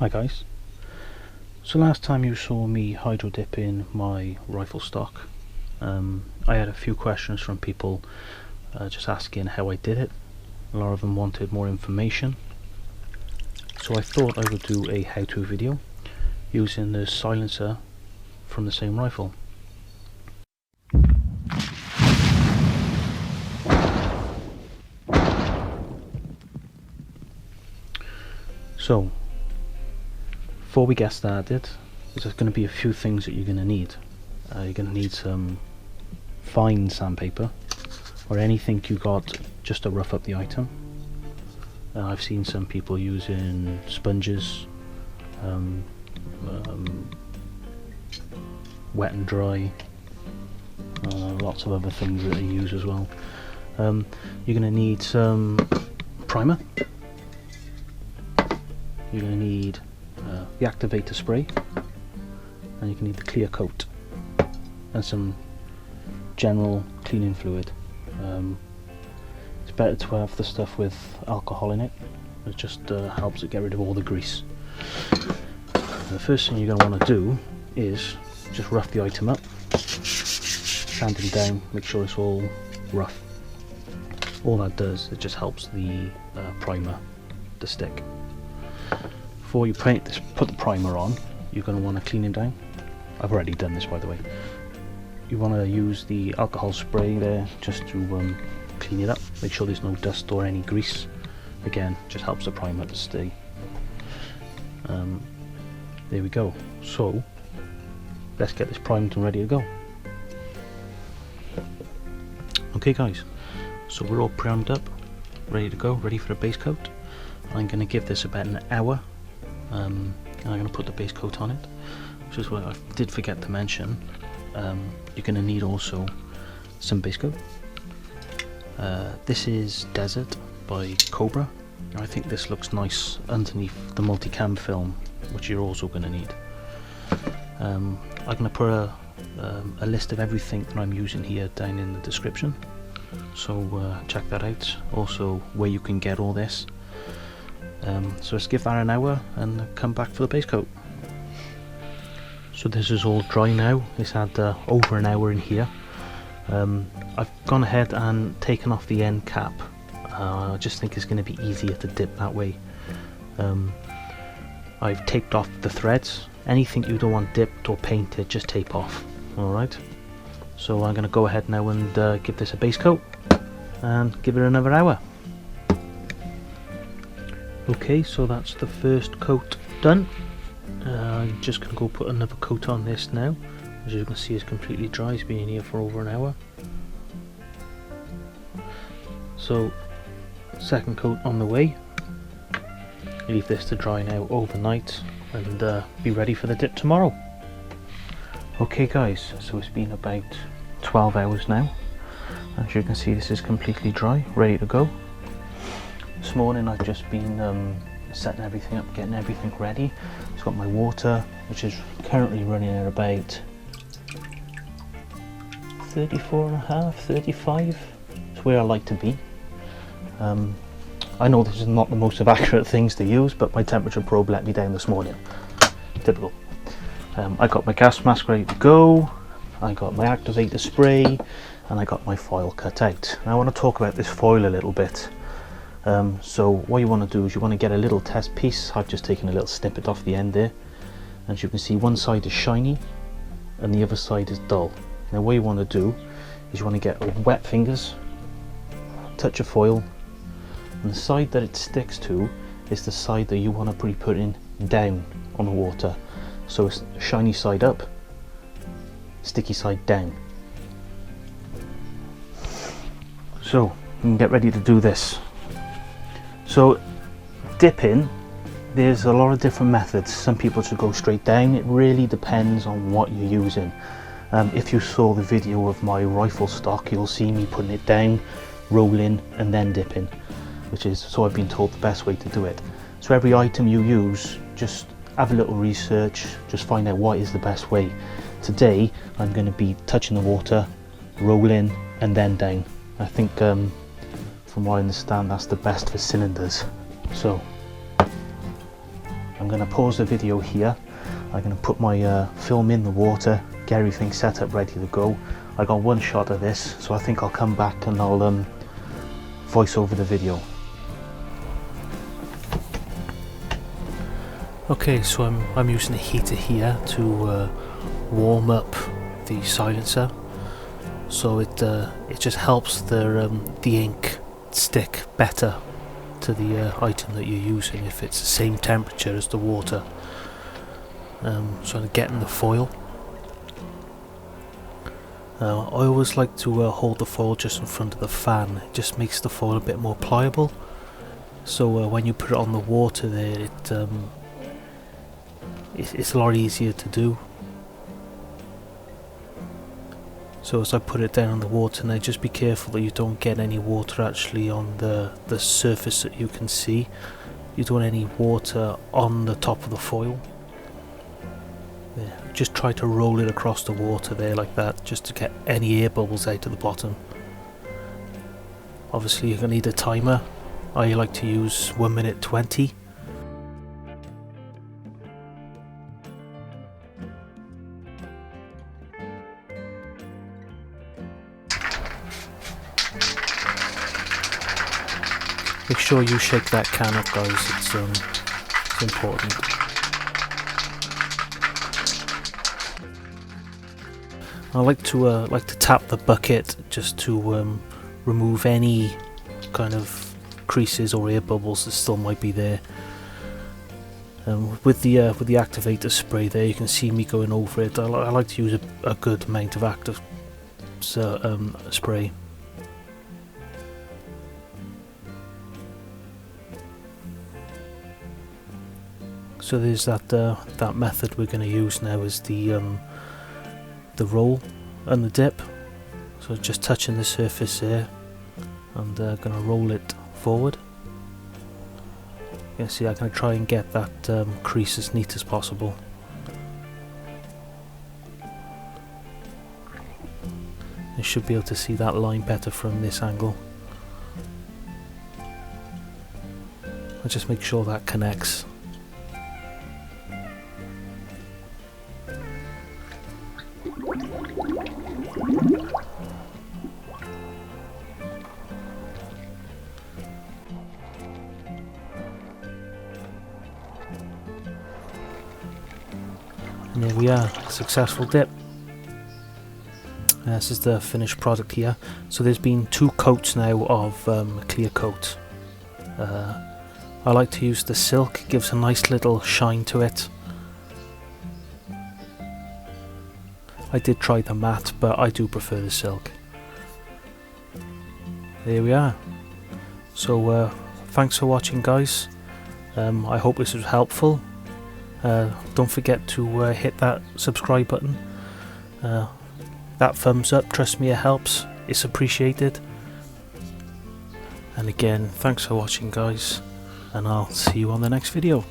Hi guys. So last time you saw me hydro dipping my rifle stock, I had a few questions from people just asking how I did it. A lot of them wanted more information, so I thought I would do a how-to video using the silencer from the same rifle. So before we get started, there's going to be a few things that you're going to need. You're going to need some fine sandpaper or anything you got just to rough up the item. I've seen some people using sponges, wet and dry, lots of other things that they use as well. You're going to need some primer. You're going to need the activator spray, and you can need the clear coat and some general cleaning fluid. It's better to have the stuff with alcohol in it. It just helps it get rid of all the grease. The first thing you're going to want to do is just rough the item up, sanding down, make sure it's all rough. All that does, it just helps the primer to stick. Before you put the primer on, you're going to want to clean it down. I've already done this, by the way. You want to use the alcohol spray there just to clean it up, make sure there's no dust or any grease. Again, just helps the primer to stay. There we go. So let's get this primed and ready to go. Okay guys, so we're all primed up, ready to go, ready for the base coat. I'm going to give this about an hour. And I'm going to put the base coat on it, which is what I did forget to mention. You're going to need also some base coat. This is Desert by Cobra. I think this looks nice underneath the multicam film, which you're also going to need. I'm going to put a list of everything that I'm using here down in the description, so check that out. Also where you can get all this. So let's give that an hour and come back for the base coat. So this is all dry now. It's had over an hour in here. I've gone ahead and taken off the end cap. I just think it's going to be easier to dip that way. I've taped off the threads. Anything you don't want dipped or painted, just tape off. Alright, so I'm going to go ahead now and give this a base coat and give it another hour. Okay, so that's the first coat done. I'm just going to go put another coat on this now. As you can see, it's completely dry. It's been in here for over an hour. So, second coat on the way. Leave this to dry now overnight and be ready for the dip tomorrow. Okay guys, so it's been about 12 hours now. As you can see, this is completely dry, ready to go. This morning I've just been setting everything up, getting everything ready. It's got my water, which is currently running at about 34.5, 35. It's where I like to be. I know this is not the most accurate things to use, but my temperature probe let me down this morning. Typical. I got my gas mask ready to go. I got my activator spray, and I got my foil cut out. Now I want to talk about this foil a little bit. So what you want to do is you want to get a little test piece. I've just taken a little snippet off the end there, and as you can see, one side is shiny and the other side is dull. Now what you want to do is you want to get wet fingers, touch of foil, and the side that it sticks to is the side that you want to be putting down on the water. So it's shiny side up, sticky side down. So you can get ready to do this. So dipping, there's a lot of different methods. Some people should go straight down. It really depends on what you're using. If you saw the video of my rifle stock, you'll see me putting it down, rolling and then dipping, which is, so I've been told, the best way to do it. So every item you use, just have a little research, just find out what is the best way. Today I'm going to be touching the water, rolling and then down. I think from what I understand, that's the best for cylinders. So I'm going to pause the video here. I'm going to put my film in the water, get everything set up ready to go. I got one shot of this, so I think I'll come back and I'll voice over the video. Okay, so I'm using a heater here to warm up the silencer, so it just helps the ink stick better to the item that you're using if it's the same temperature as the water. So I'm getting the foil. I always like to hold the foil just in front of the fan. It just makes the foil a bit more pliable, so when you put it on the water there, it's a lot easier to do. So as I put it down in the water now, just be careful that you don't get any water actually on the surface that you can see. You don't want any water on the top of the foil. Yeah, just try to roll it across the water there like that, just to get any air bubbles out of the bottom. Obviously you're going to need a timer. I like to use 1 minute 20. Make sure you shake that can up, guys, it's important. I like to tap the bucket just to remove any kind of creases or air bubbles that still might be there. With the activator spray there, you can see me going over it. I like to use a good amount of active spray. So there's that method we're going to use now, is the roll and the dip. So just touching the surface there and going to roll it forward. You can see I'm going to try and get that crease as neat as possible. You should be able to see that line better from this angle. I'll just make sure that connects. And there we are, successful dip. This is the finished product here. So there's been 2 coats now of clear coat. I like to use the silk, it gives a nice little shine to it. I did try the matte, but I do prefer the silk. There we are. So thanks for watching, guys. I hope this was helpful. Don't forget to hit that subscribe button. That thumbs up, trust me, it helps. It's appreciated. And again, thanks for watching, guys, and I'll see you on the next video.